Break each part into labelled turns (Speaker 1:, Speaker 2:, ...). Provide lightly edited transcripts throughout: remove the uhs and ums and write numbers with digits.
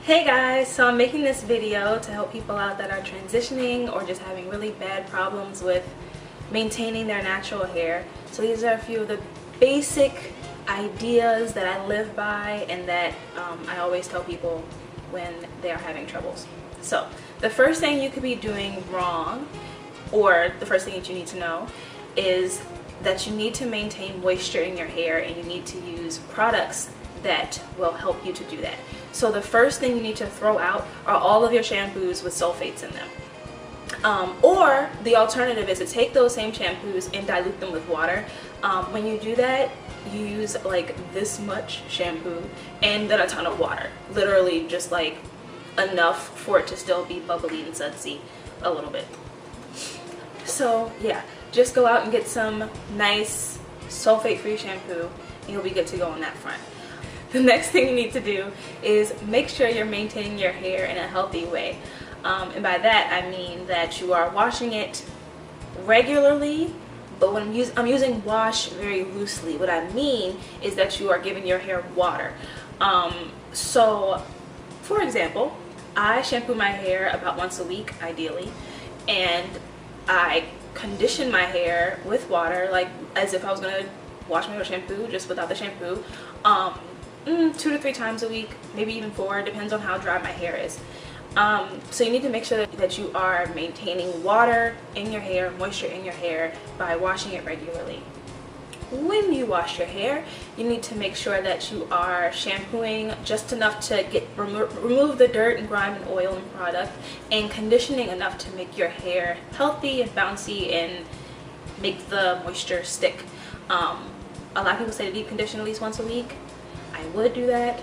Speaker 1: Hey guys, so I'm making this video to help people out that are transitioning or just having really bad problems with maintaining their natural hair. So these are a few of the basic ideas that I live by and that I always tell people when they are having troubles. So the first thing you could be doing wrong, or the first thing that you need to know, is that you need to maintain moisture in your hair and you need to use products that will help you to do that. So the first thing you need to throw out are all of your shampoos with sulfates in them. Or the alternative is to take those same shampoos and dilute them with water. When you do that, you use like this much shampoo and then a ton of water. Literally just like enough for it to still be bubbly and sudsy a little bit. So yeah, just go out and get some nice sulfate-free shampoo and you'll be good to go on that front. The next thing you need to do is make sure you're maintaining your hair in a healthy way. And by that I mean that you are washing it regularly, but when I'm using wash very loosely. What I mean is that you are giving your hair water. So for example, I shampoo my hair about once a week ideally, and I condition my hair with water, like as if I was gonna wash my hair with shampoo, just without the shampoo. 2 to 3 times a week, maybe even 4, depends on how dry my hair is. So you need to make sure that you are maintaining water in your hair, moisture in your hair, by washing it regularly. When you wash your hair, you need to make sure that you are shampooing just enough to remove the dirt and grime and oil and product, and conditioning enough to make your hair healthy and bouncy and make the moisture stick. A lot of people say to deep condition at least once a week. I would do that,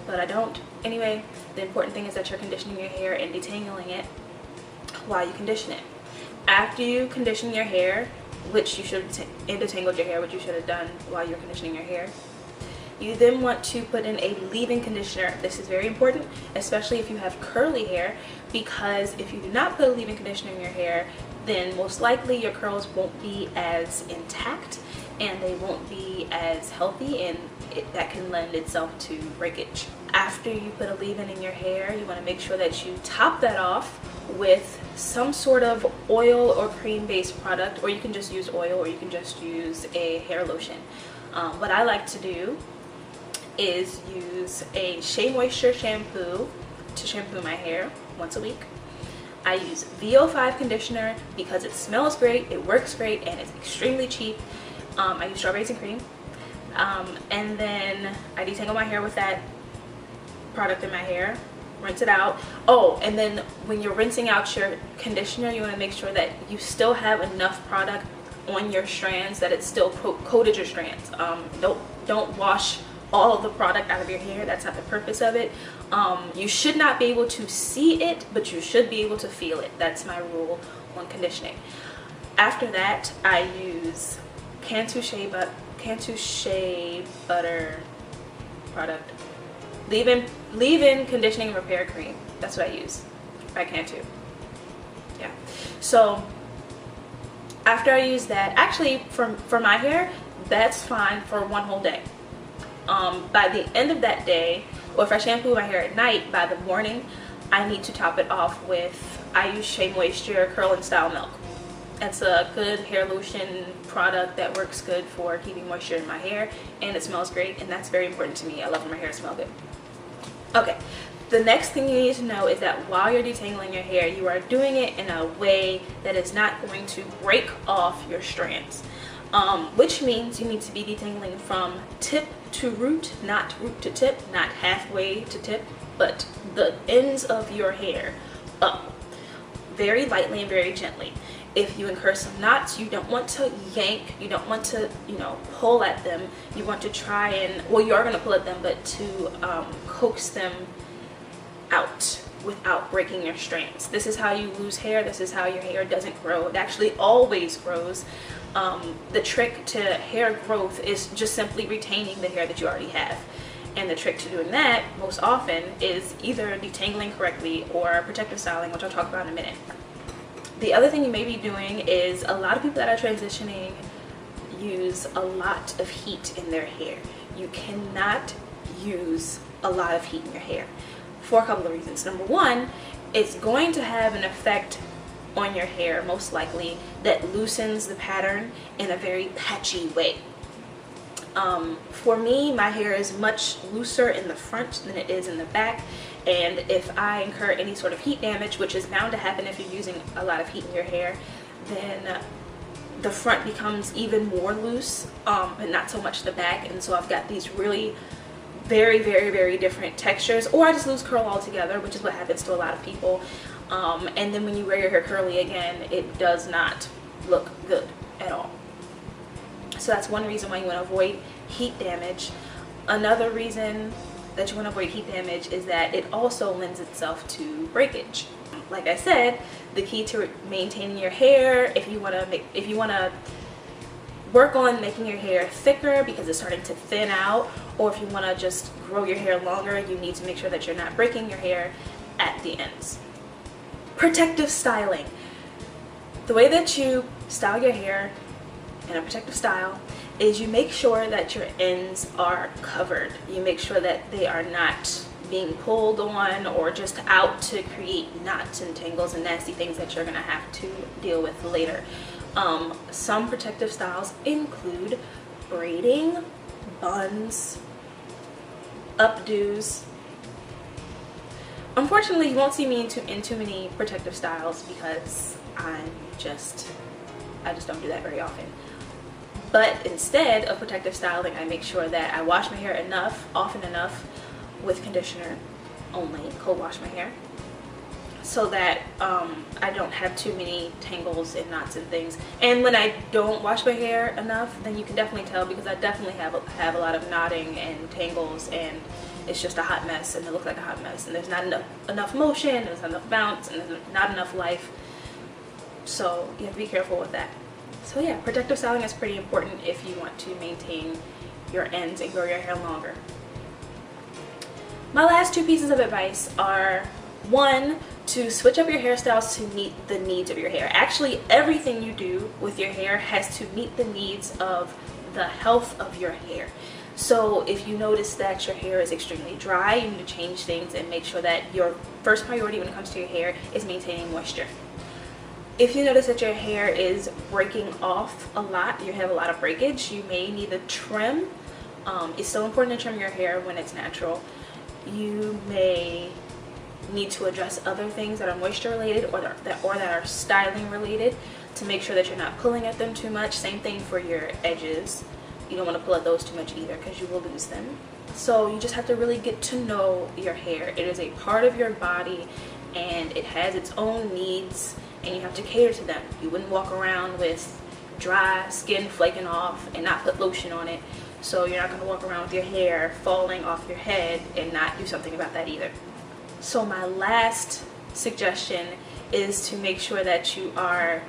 Speaker 1: but I don't. Anyway, the important thing is that you're conditioning your hair and detangling it while you condition it. After you condition your hair, which you should, and detangled your hair, which you should have done while you're conditioning your hair, you then want to put in a leave-in conditioner. This is very important, especially if you have curly hair, because if you do not put a leave-in conditioner in your hair, then most likely your curls won't be as intact and they won't be as healthy, and that can lend itself to breakage. After you put a leave-in in your hair, you want to make sure that you top that off with some sort of oil or cream based product, or you can just use oil, or you can just use a hair lotion. What I like to do is use a Shea Moisture shampoo to shampoo my hair once a week. I use VO5 conditioner because it smells great, it works great, and it's extremely cheap. I use strawberries and cream, and then I detangle my hair with that product in my hair, rinse it out. Oh, and then when you're rinsing out your conditioner, you want to make sure that you still have enough product on your strands that it still coated your strands. Don't wash all of the product out of your hair. That's not the purpose of it. You should not be able to see it, but you should be able to feel it. That's my rule on conditioning. After that, I use Cantu Shea Butter product, leave-in conditioning and repair cream. That's what I use by Cantu. Yeah. So after I use that, actually for my hair, that's fine for one whole day. By the end of that day, or if I shampoo my hair at night, by the morning I need to top it off with, I use Shea Moisture Curl and Style Milk. It's a good hair lotion product that works good for keeping moisture in my hair, and it smells great, and that's very important to me. I love when my hair smells good. Okay, the next thing you need to know is that while you're detangling your hair, you are doing it in a way that is not going to break off your strands, which means you need to be detangling from tip to root, not root to tip, not halfway to tip, but the ends of your hair up, very lightly and very gently. If you incur some knots, you don't want to yank, you don't want to, pull at them. You want to try and, well, you are going to pull at them, but to coax them out without breaking your strands. This is how you lose hair. This is how your hair doesn't grow. It actually always grows. The trick to hair growth is just simply retaining the hair that you already have. And the trick to doing that most often is either detangling correctly or protective styling, which I'll talk about in a minute. The other thing you may be doing is, a lot of people that are transitioning use a lot of heat in their hair. You cannot use a lot of heat in your hair for a couple of reasons. Number one, it's going to have an effect on your hair, most likely, that loosens the pattern in a very patchy way. For me, my hair is much looser in the front than it is in the back, and if I incur any sort of heat damage, which is bound to happen if you're using a lot of heat in your hair, then the front becomes even more loose, but not so much the back. And so I've got these really very different textures, or I just lose curl altogether, which is what happens to a lot of people. And then when you wear your hair curly again, it does not look good at all. So that's one reason why you want to avoid heat damage. Another reason that you want to avoid heat damage is that it also lends itself to breakage. Like I said, the key to maintaining your hair, if you want to work on making your hair thicker because it's starting to thin out, or if you want to just grow your hair longer, you need to make sure that you're not breaking your hair at the ends. Protective styling. The way that you style your hair in a protective style is you make sure that your ends are covered. You make sure that they are not being pulled on or just out to create knots and tangles and nasty things that you're going to have to deal with later. Some protective styles include braiding, buns, updos. Unfortunately, you won't see me in too many protective styles because I just don't do that very often. But instead of protective styling, I make sure that I wash my hair often enough with conditioner only, cold wash my hair, so that I don't have too many tangles and knots and things. And when I don't wash my hair enough, then you can definitely tell, because I definitely have a lot of knotting and tangles, and it's just a hot mess, and it looks like a hot mess, and there's not enough motion, there's not enough bounce, and there's not enough life. So you have to be careful with that. So yeah, protective styling is pretty important if you want to maintain your ends and grow your hair longer. My last two pieces of advice are, one, to switch up your hairstyles to meet the needs of your hair. Actually, everything you do with your hair has to meet the needs of the health of your hair. So if you notice that your hair is extremely dry, you need to change things and make sure that your first priority when it comes to your hair is maintaining moisture. If you notice that your hair is breaking off a lot, you have a lot of breakage, you may need to trim. It's so important to trim your hair when it's natural. You may need to address other things that are moisture related or that are styling related to make sure that you're not pulling at them too much. Same thing for your edges. You don't want to pull at those too much either, because you will lose them. So you just have to really get to know your hair. It is a part of your body and it has its own needs, and you have to cater to them. You wouldn't walk around with dry skin flaking off and not put lotion on it. So you're not going to walk around with your hair falling off your head and not do something about that either. So my last suggestion is to make sure that you are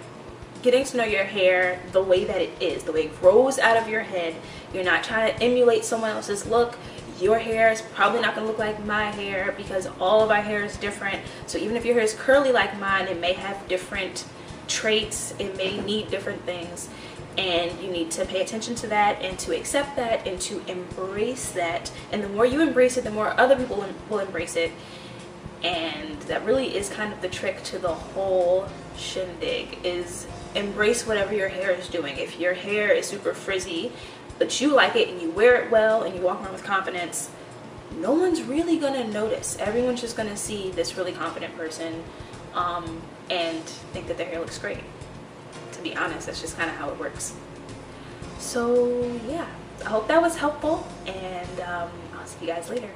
Speaker 1: getting to know your hair the way that it is, the way it grows out of your head. You're not trying to emulate someone else's look. Your hair is probably not going to look like my hair, because all of our hair is different. So even if your hair is curly like mine, it may have different traits, it may need different things, and you need to pay attention to that and to accept that and to embrace that. And the more you embrace it, the more other people will embrace it. And that really is kind of the trick to the whole shindig, is embrace whatever your hair is doing. If your hair is super frizzy but you like it and you wear it well and you walk around with confidence, no one's really gonna notice. Everyone's just gonna see this really confident person and think that their hair looks great. To be honest, that's just kind of how it works. So yeah, I hope that was helpful, and I'll see you guys later.